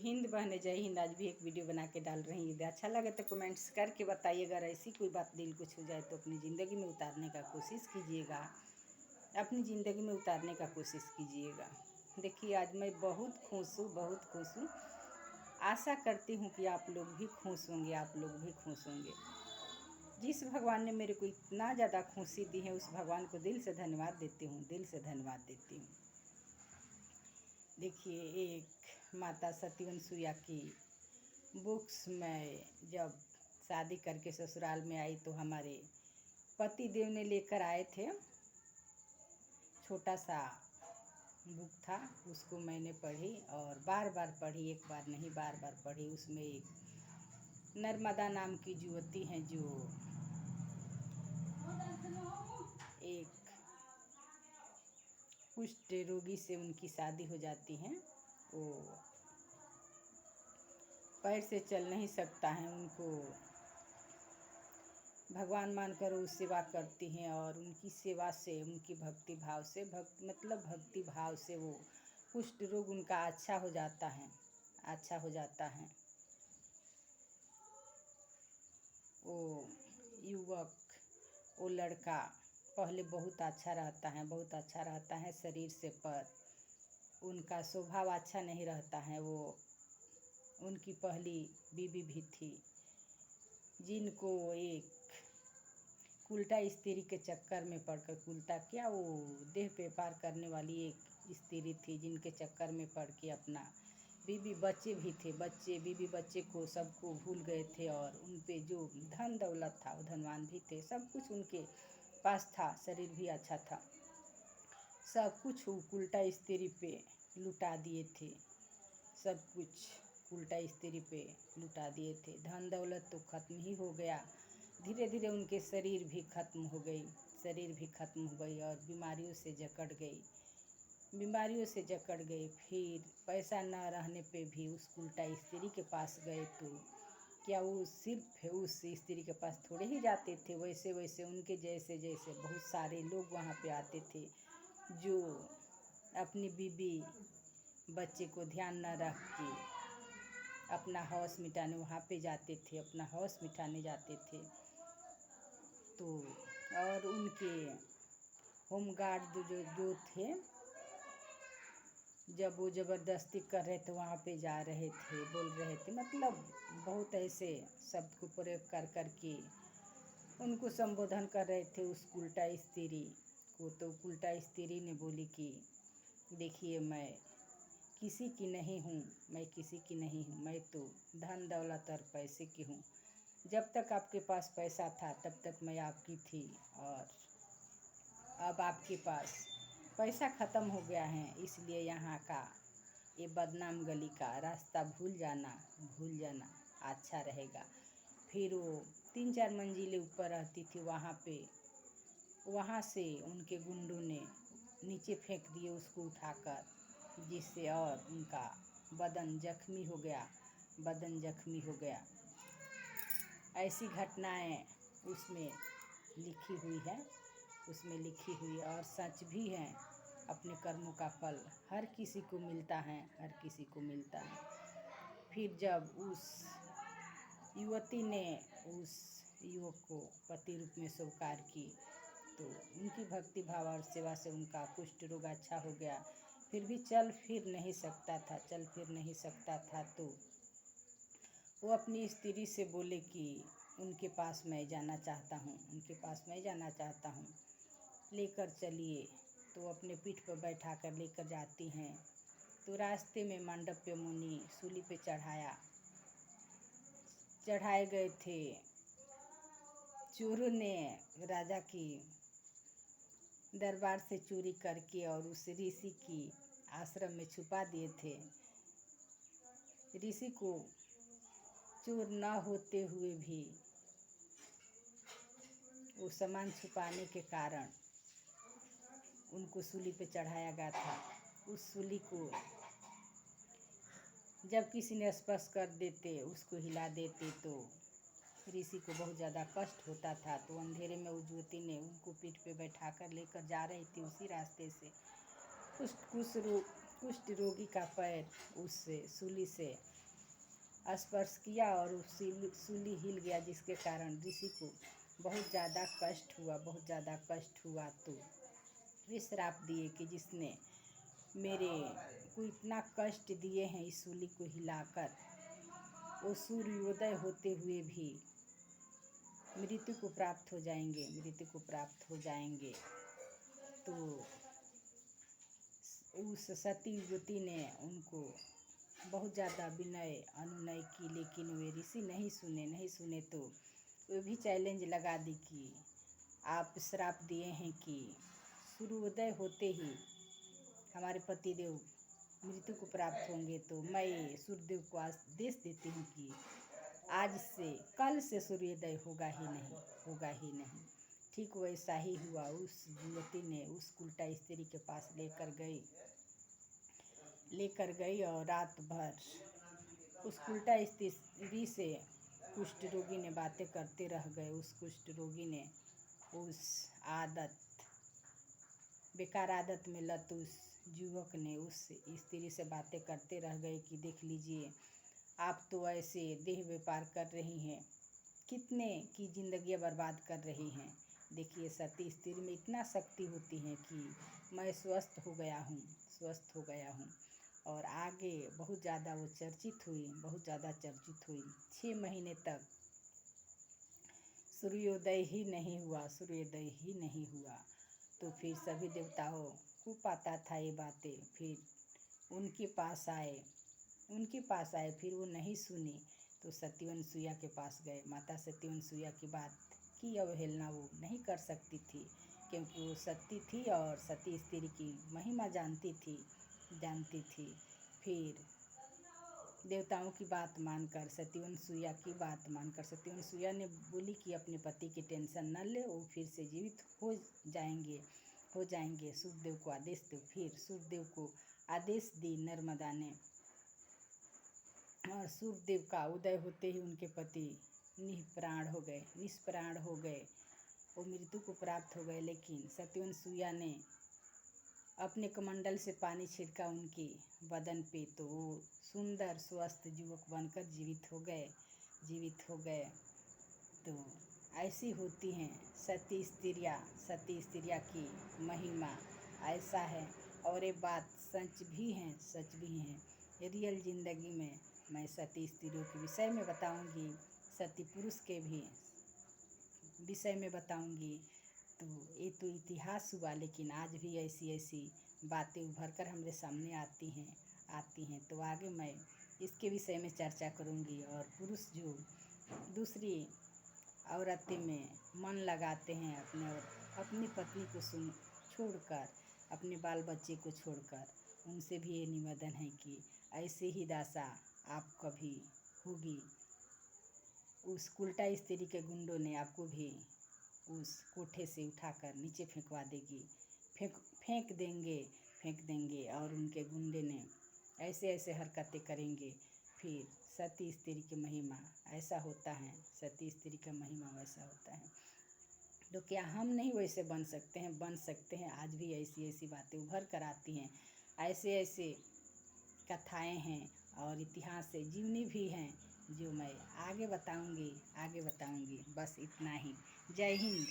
हिंद बहने, जय हिंद। आज भी एक वीडियो बना के डाल रही हूँ। यदि अच्छा लगे तो कमेंट्स करके बताइए। अगर ऐसी कोई बात दिल को छू जाए तो अपनी ज़िंदगी में उतारने का कोशिश कीजिएगा, अपनी ज़िंदगी में उतारने का कोशिश कीजिएगा। देखिए आज मैं बहुत खुश हूँ, बहुत खुश हूँ। आशा करती हूँ कि आप लोग भी खुश होंगे, आप लोग भी खुश होंगे। जिस भगवान ने मेरे को इतना ज़्यादा खुशी दी है उस भगवान को दिल से धन्यवाद देती हूँ, दिल से धन्यवाद देती हूँ। देखिए एक माता सत्यवन सूया की बुक्स में जब शादी करके ससुराल में आई तो हमारे पति देव ने लेकर आए थे। छोटा सा बुक था, उसको मैंने पढ़ी और बार बार पढ़ी, एक बार नहीं बार बार पढ़ी। उसमें एक नर्मदा नाम की युवती हैं जो एक कुष्ठ रोगी से उनकी शादी हो जाती है। वो पैर से चल नहीं सकता है, उनको भगवान मानकर वो सेवा करती हैं और उनकी सेवा से, उनकी भक्ति भाव से, भक्ति भाव से वो कुष्ठ रोग उनका अच्छा हो जाता है, अच्छा हो जाता है। वो युवक, वो लड़का पहले बहुत अच्छा रहता है, बहुत अच्छा रहता है शरीर से, पर उनका स्वभाव अच्छा नहीं रहता है। वो उनकी पहली बीवी भी थी जिनको एक उल्टा स्त्री के चक्कर में पड़कर, उल्टा क्या, वो देह व्यापार करने वाली एक स्त्री थी जिनके चक्कर में पड़ के अपना बीवी बच्चे भी थे, बीवी बच्चे को सबको भूल गए थे। और उन पे जो धन दौलत था वो धनवान भी थे, सब कुछ उनके पास था, शरीर भी अच्छा था, सब कुछ उल्टा स्त्री पे लुटा दिए थे, सब कुछ उल्टा स्त्री पे लुटा दिए थे। धन दौलत तो खत्म ही हो गया, धीरे धीरे उनके शरीर भी खत्म हो गई, शरीर भी खत्म हो गई और बीमारियों से जकड़ गई, बीमारियों से जकड़ गई। फिर पैसा न रहने पे भी उस उल्टा स्त्री के पास गए तो क्या वो सिर्फ उस स्त्री के पास थोड़े ही जाते थे, वैसे वैसे उनके जैसे जैसे बहुत सारे लोग वहाँ पे आते थे जो अपनी बीवी बच्चे को ध्यान न रख के अपना हौस मिटाने वहाँ पे जाते थे, अपना हौस मिटाने जाते थे। तो और उनके होमगार्ड जो थे, जब वो ज़बरदस्ती कर रहे थे वहाँ पे जा रहे थे, बोल रहे थे, बहुत ऐसे शब्द को प्रयोग कर कर के उनको संबोधन कर रहे थे उस उल्टा स्त्री को। तो उल्टा स्त्री ने बोली कि देखिए मैं किसी की नहीं हूँ, मैं किसी की नहीं हूँ, मैं तो धन दौलत और पैसे की हूँ। जब तक आपके पास पैसा था तब तक मैं आपकी थी, और अब आपके पास पैसा ख़त्म हो गया है, इसलिए यहाँ का ये बदनाम गली का रास्ता भूल जाना अच्छा रहेगा। फिर वो 3-4 मंजिलें ऊपर रहती थी, वहाँ पे, वहाँ से उनके गुंडों ने नीचे फेंक दिए उसको उठाकर, जिससे और उनका बदन जख्मी हो गया, बदन जख्मी हो गया। ऐसी घटनाएं उसमें लिखी हुई है, उसमें लिखी हुई और सच भी है। अपने कर्मों का फल हर किसी को मिलता है, हर किसी को मिलता है। फिर जब उस युवती ने उस युवक को पति रूप में स्वीकार की तो उनकी भक्ति भाव और सेवा से उनका कुष्ठ रोग अच्छा हो गया। फिर भी चल फिर नहीं सकता था, चल फिर नहीं सकता था, तो वो अपनी स्त्री से बोले कि उनके पास मैं जाना चाहता हूँ, उनके पास मैं जाना चाहता हूँ, लेकर चलिए। तो अपने पीठ पर बैठा कर लेकर जाती हैं। तो रास्ते में मांडव्य मुनि सूली पे चढ़ाए गए थे। चोरों ने राजा की दरबार से चोरी करके और उस ऋषि की आश्रम में छुपा दिए थे। ऋषि को चोर न होते हुए भी वो सामान छुपाने के कारण उनको सूली पे चढ़ाया गया था। उस सूली को जब किसी ने स्पर्श कर देते, उसको हिला देते, तो ऋषि को बहुत ज़्यादा कष्ट होता था। तो अंधेरे में उस युवती ने उनको पीठ पे बैठा कर लेकर जा रही थी उसी रास्ते से। कुष्ठ रोगी का पैर उस सूली से स्पर्श किया और उस सूली हिल गया, जिसके कारण ऋषि को बहुत ज़्यादा कष्ट हुआ, बहुत ज़्यादा कष्ट हुआ। तो वे श्राप दिए कि जिसने मेरे को इतना कष्ट दिए हैं इस सूली को हिलाकर, वो सूर्योदय होते हुए भी मृत्यु को प्राप्त हो जाएंगे, मृत्यु को प्राप्त हो जाएंगे। तो उस सती युवती ने उनको बहुत ज़्यादा विनय अनुनय की, लेकिन वे ऋषि नहीं सुने। तो वे भी चैलेंज लगा दी कि आप श्राप दिए हैं कि सूर्योदय होते ही हमारे पतिदेव मृत्यु को प्राप्त होंगे, तो मैं सूर्यदेव को आदेश देती हूँ कि आज से कल से सूर्योदय होगा ही नहीं। ठीक वैसा ही हुआ। उस युवती ने उस उल्टा स्त्री के पास लेकर गई और रात भर उस उल्टा स्त्री से कुष्ठ रोगी ने बातें करते रह गए। उस कुष्ठ रोगी ने उस बेकार आदत में लत उस युवक ने उस स्त्री से बातें करते रह गए कि देख लीजिए, आप तो ऐसे देह व्यापार कर रही हैं, कितने की जिंदगियां बर्बाद कर रही हैं। देखिए, सती स्त्री में इतना शक्ति होती है कि मैं स्वस्थ हो गया हूँ। और आगे बहुत ज़्यादा वो चर्चित हुई। 6 महीने तक सूर्योदय ही नहीं हुआ। तो फिर सभी देवताओं को पता था ये बातें, फिर उनके पास आए, फिर वो नहीं सुनी तो सती अनसुईया के पास गए। माता सती अनसुईया की बात की अवहेलना वो नहीं कर सकती थी, क्योंकि वो सती थी और सती स्त्री की महिमा जानती थी। फिर देवताओं की बात मानकर सती अनसुईया ने बोली कि अपने पति की टेंशन न ले, वो फिर से जीवित हो जाएंगे। सूर्यदेव को आदेश दो। फिर सूर्यदेव को आदेश दी नर्मदा ने, और सूर्यदेव का उदय होते ही उनके पति निष्प्राण हो गए, वो मृत्यु को प्राप्त हो गए। लेकिन सती अनसुईया ने अपने कमंडल से पानी छिड़का उनके बदन पे, तो वो सुंदर स्वस्थ युवक बनकर जीवित हो गए। तो ऐसी होती हैं सती स्त्रियाँ की महिमा ऐसा है। और ये बात सच भी हैं। रियल जिंदगी में मैं सती स्त्रियों के विषय में बताऊंगी, सती पुरुष के भी विषय में बताऊंगी। तो ये तो इतिहास हुआ, लेकिन आज भी ऐसी बातें उभर कर हमारे सामने आती हैं। तो आगे मैं इसके विषय में चर्चा करूंगी। और पुरुष जो दूसरी औरतें में मन लगाते हैं, अपनी पत्नी को छोड़कर, अपने बाल बच्चे को छोड़कर, उनसे भी ये निवेदन है कि ऐसे ही दशा आप कभी होगी। उस उल्टा स्त्री के गुंडों ने आपको भी उस कोठे से उठाकर नीचे फेंक देंगे और उनके गुंडे ने ऐसे हरकतें करेंगे। फिर सती स्त्री की महिमा ऐसा होता है, सती स्त्री का महिमा वैसा होता है। तो क्या हम नहीं वैसे बन सकते हैं। आज भी ऐसी बातें उभर कर आती हैं, ऐसे कथाएं हैं और इतिहास से जीवनी भी हैं, जो मैं आगे बताऊंगी। बस इतना ही। जय हिंद।